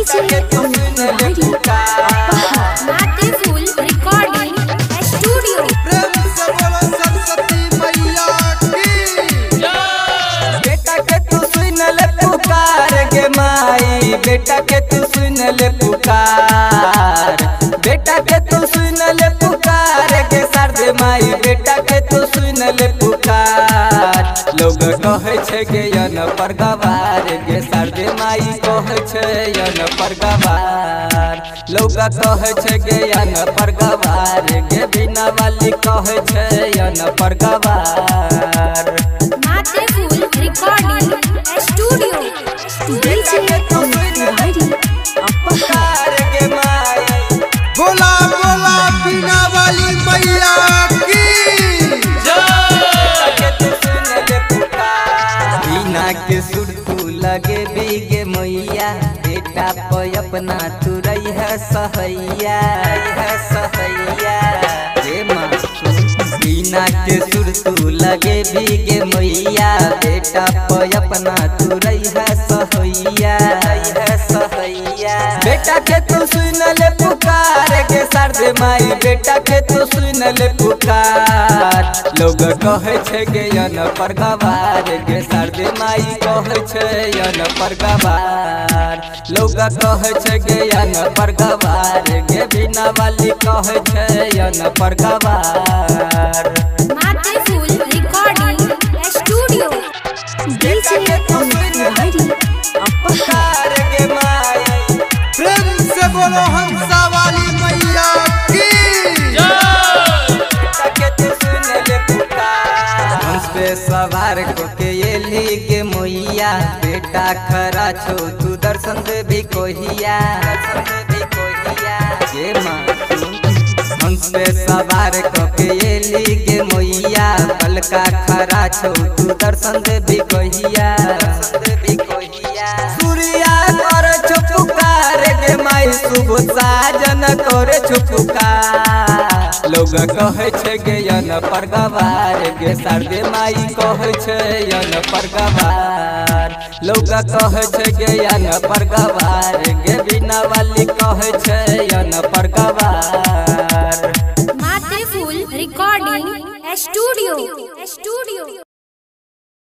बेटा के तू सुन ले पुकार। माते फूल रिकॉर्डिंग स्टूडियो। प्रेम से बोलो सरस्वती मैया की। बेटा के तू सुन ले पुकार गे माई, बेटा के तू सुन ले पुकार। बेटा के तू सुन ले पुकार गे शारदे माई, बेटा के तू सुन ले पुकार। लोग कहे छे गे यन पर गवार गे शारदे माई कहे छे यन पर गवार। लोग कहे छे गे यन पर गवार गे बिना वाली कहे छे यन पर गवार। माते फूल रिकॉर्डिंग स्टूडियो। बेटा के तू सुन ले पुकार गे माई। बोला बोला बिना वाली मैया की। बिना के सुर तू लगे बीगे मैया, बेटा पे अपना तू रही है सहैया सहैया रे माँ। बिना के सुर तू लगे बीगे मैया, बेटा पे अपना तू रही है सहैया सहैया। बेटा के तू सुन ले पुकार गे शारदे माई, बेटा के तू सुन ले पुकार। लोग कहे छे गे यन पर गवार गे शारदे माई कहे छे यन पर गवार। लोग कहे छे गे यन पर गवार गे बिना वाली कहे छे यन पर गवार। माते फूल रिकॉर्डिंग स्टूडियो। बेटा के तू सुन ले पुकार गे माई। प्रेम से बोलो हंसा वाली मैया की। हंस पे सवार के ये लीगे मोइया, बेटा खरा छो तू दर्शन दे भी कोहिया ये माँ। हंस पे सवार के ये लीगे मोइया, पलका खरा छो तू दर्शन दे भी कोहिया सूर्या कर छो पुकार गे माई, शुभ साजन करे छो पुकार। लोग कहे छे गे यन पर गवार गे शारदे माई कहे छे यन पर गवार। लोग कहे छे गे यन पर गवार गे बिना वाली कहे छे यन पर गवार। माते फूल रिकॉर्डिंग स्टूडियो।